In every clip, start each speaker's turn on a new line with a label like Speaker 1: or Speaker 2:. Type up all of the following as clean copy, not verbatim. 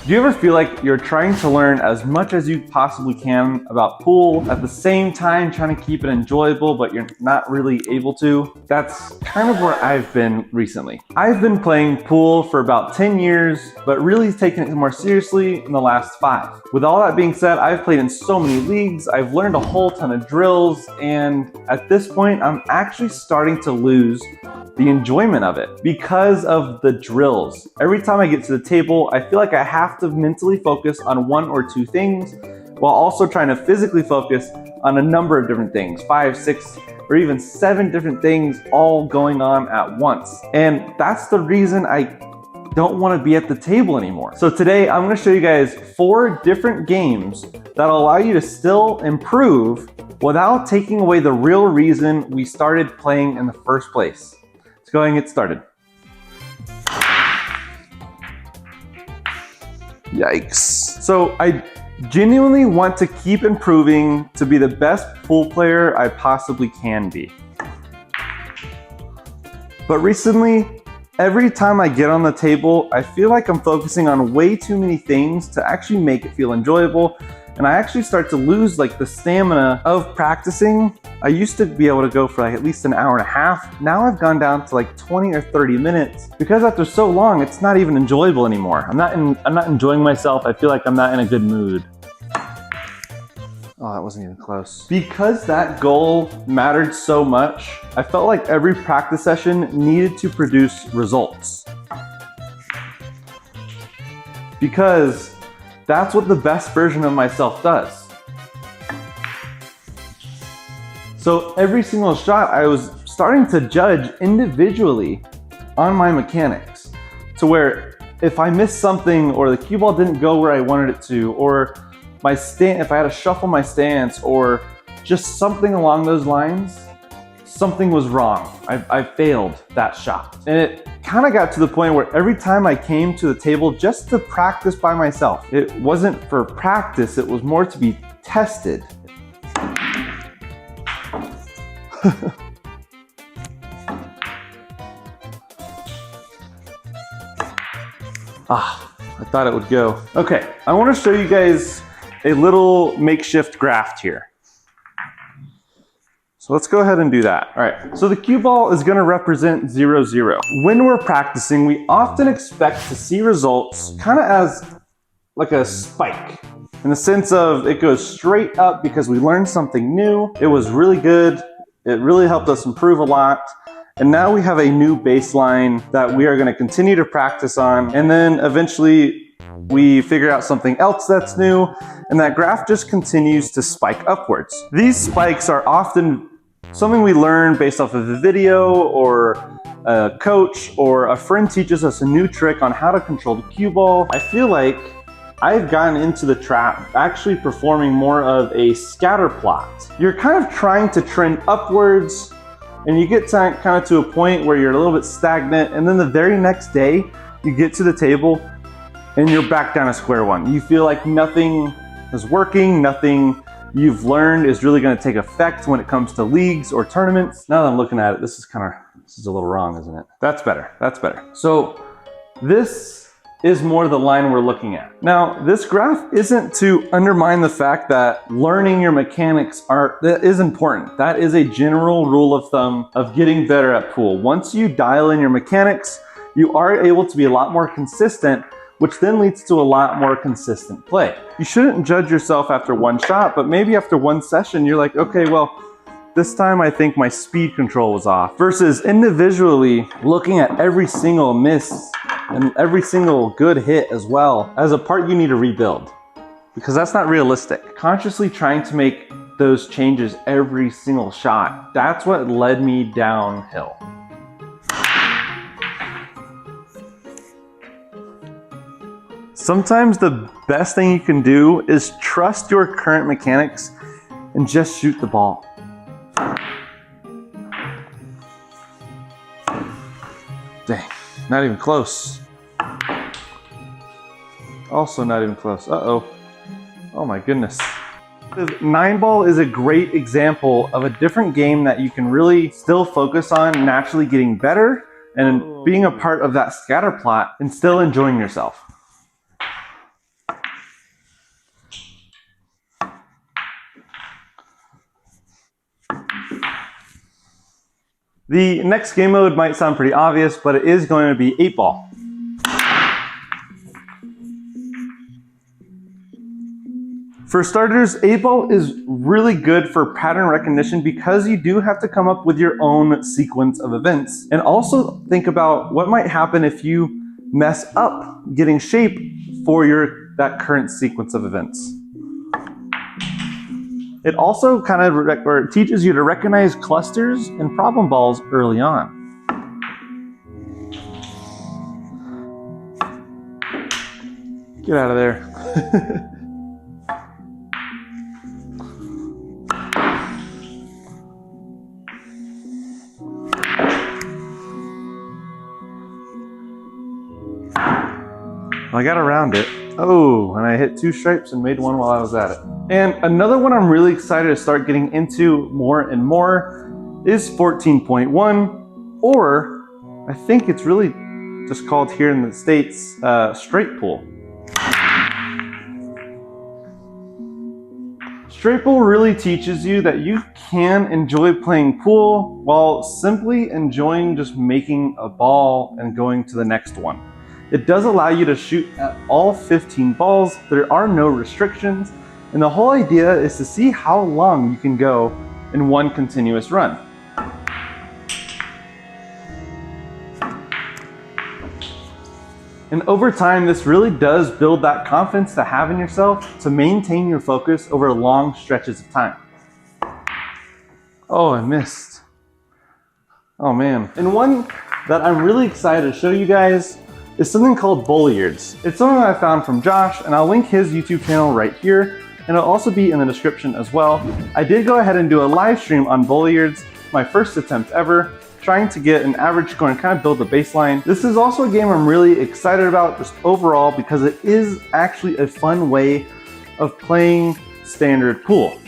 Speaker 1: Do you ever feel like you're trying to learn as much as you possibly can about pool, at the same time trying to keep it enjoyable, but you're not really able to? That's kind of where I've been recently. I've been playing pool for about 10 years, but really taking it more seriously in the last 5. With all that being said, I've played in so many leagues, I've learned a whole ton of drills, and at this point, I'm actually starting to lose the enjoyment of it because of the drills. Every time I get to the table, I feel like I have to mentally focus on 1 or 2 things while also trying to physically focus on a number of different things, 5, 6, or even 7 different things all going on at once. And that's the reason I don't want to be at the table anymore. So today I'm going to show you guys 4 different games that'll allow you to still improve without taking away the real reason we started playing in the first place. Let's go ahead and get started. Yikes. So I genuinely want to keep improving to be the best pool player I possibly can be. But recently, every time I get on the table, I feel like I'm focusing on way too many things to actually make it feel enjoyable. And I actually start to lose like the stamina of practicing. I used to be able to go for like at least an hour and a half. Now I've gone down to like 20 or 30 minutes because after so long, it's not even enjoyable anymore. I'm not enjoying myself. I feel like I'm not in a good mood. Oh, that wasn't even close. Because that goal mattered so much, I felt like every practice session needed to produce results. Because that's what the best version of myself does. So every single shot, I was starting to judge individually on my mechanics, to where if I missed something or the cue ball didn't go where I wanted it to, or if I had to shuffle my stance or just something along those lines, something was wrong. I failed that shot. And it kind of got to the point where every time I came to the table just to practice by myself, it wasn't for practice, it was more to be tested. I thought it would go. Okay, I want to show you guys a little makeshift graph here. So let's go ahead and do that. All right, so the cue ball is going to represent 0, 0. When we're practicing, we often expect to see results kind of as like a spike, in the sense of it goes straight up because we learned something new. It was really good. It really helped us improve a lot. And now we have a new baseline that we are going to continue to practice on. And then eventually we figure out something else that's new, and that graph just continues to spike upwards. These spikes are often something we learn based off of a video, or a coach or a friend teaches us a new trick on how to control the cue ball. I feel like I've gotten into the trap actually performing more of a scatter plot. You're kind of trying to trend upwards, and you get kind of to a point where you're a little bit stagnant, and then the very next day you get to the table and you're back down to square one. You feel like nothing is working, nothing you've learned is really going to take effect when it comes to leagues or tournaments. Now that I'm looking at it, this is a little wrong, isn't it? That's better, that's better. So this is more the line we're looking at. Now, this graph isn't to undermine the fact that learning your mechanics that is important. That is a general rule of thumb of getting better at pool. Once you dial in your mechanics, you are able to be a lot more consistent, which then leads to a lot more consistent play. You shouldn't judge yourself after one shot, but maybe after one session, you're like, okay, well, this time I think my speed control was off. Versus individually looking at every single miss and every single good hit as well as a part you need to rebuild, because that's not realistic. Consciously trying to make those changes every single shot, that's what led me downhill. Sometimes the best thing you can do is trust your current mechanics and just shoot the ball. Dang, not even close. Also not even close. Uh-oh. Oh my goodness. The 9-ball is a great example of a different game that you can really still focus on naturally getting better and being a part of that scatter plot and still enjoying yourself. The next game mode might sound pretty obvious, but it is going to be 8-ball. For starters, 8-ball is really good for pattern recognition because you do have to come up with your own sequence of events. And also think about what might happen if you mess up getting shape for that current sequence of events. It also kind of teaches you to recognize clusters and problem balls early on. Get out of there. I got around it. Oh, and I hit 2 stripes and made 1 while I was at it. And another one I'm really excited to start getting into more and more is 14.1, or I think it's really just called here in the States, straight pool. Straight pool really teaches you that you can enjoy playing pool while simply enjoying just making a ball and going to the next one. It does allow you to shoot at all 15 balls. There are no restrictions, and the whole idea is to see how long you can go in one continuous run. And over time, this really does build that confidence to have in yourself to maintain your focus over long stretches of time. Oh, I missed. Oh man. And one that I'm really excited to show you guys is something called Bowliards. It's something that I found from Josh, and I'll link his YouTube channel right here, and it'll also be in the description as well. I did go ahead and do a live stream on Bowliards, my first attempt ever, trying to get an average score and kind of build the baseline. This is also a game I'm really excited about just overall because it is actually a fun way of playing standard pool.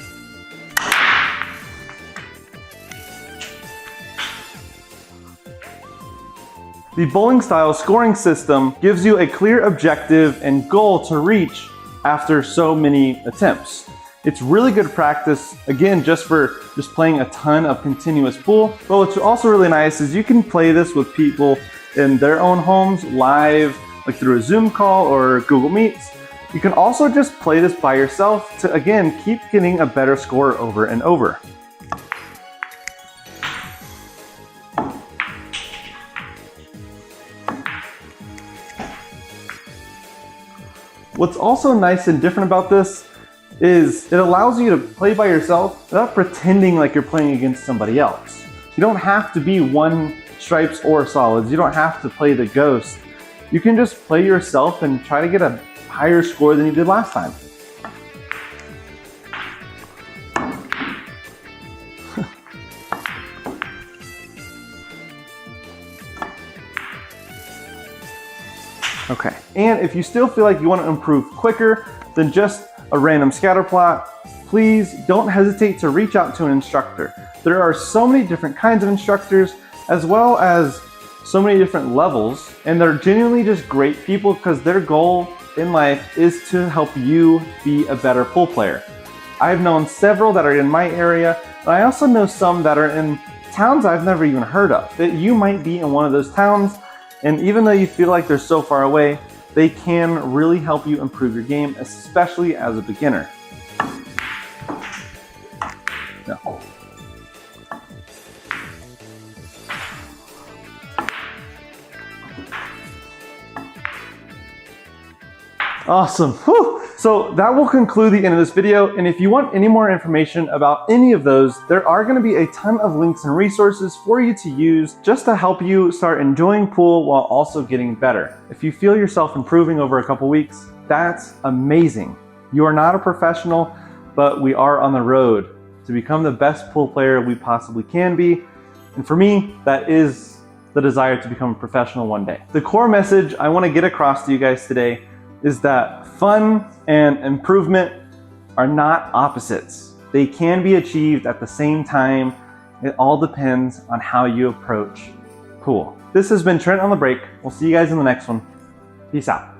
Speaker 1: The bowling style scoring system gives you a clear objective and goal to reach after so many attempts. It's really good practice, again, just for playing a ton of continuous pool. But what's also really nice is you can play this with people in their own homes live, like through a Zoom call or Google Meets. You can also just play this by yourself to, again, keep getting a better score over and over. What's also nice and different about this is it allows you to play by yourself without pretending like you're playing against somebody else. You don't have to be 1 stripes or solids. You don't have to play the ghost. You can just play yourself and try to get a higher score than you did last time. Okay, and if you still feel like you want to improve quicker than just a random scatter plot, please don't hesitate to reach out to an instructor. There are so many different kinds of instructors, as well as so many different levels, and they're genuinely just great people because their goal in life is to help you be a better pool player. I've known several that are in my area, but I also know some that are in towns I've never even heard of. That you might be in one of those towns, and even though you feel like they're so far away, they can really help you improve your game, especially as a beginner. No. Awesome. Whew. So that will conclude the end of this video. And if you want any more information about any of those, there are going to be a ton of links and resources for you to use just to help you start enjoying pool while also getting better. If you feel yourself improving over a couple weeks, that's amazing. You are not a professional, but we are on the road to become the best pool player we possibly can be. And for me, that is the desire to become a professional one day. The core message I want to get across to you guys today is that fun and improvement are not opposites. They can be achieved at the same time. It all depends on how you approach pool. This has been Trent on the break. We'll see you guys in the next one. Peace out.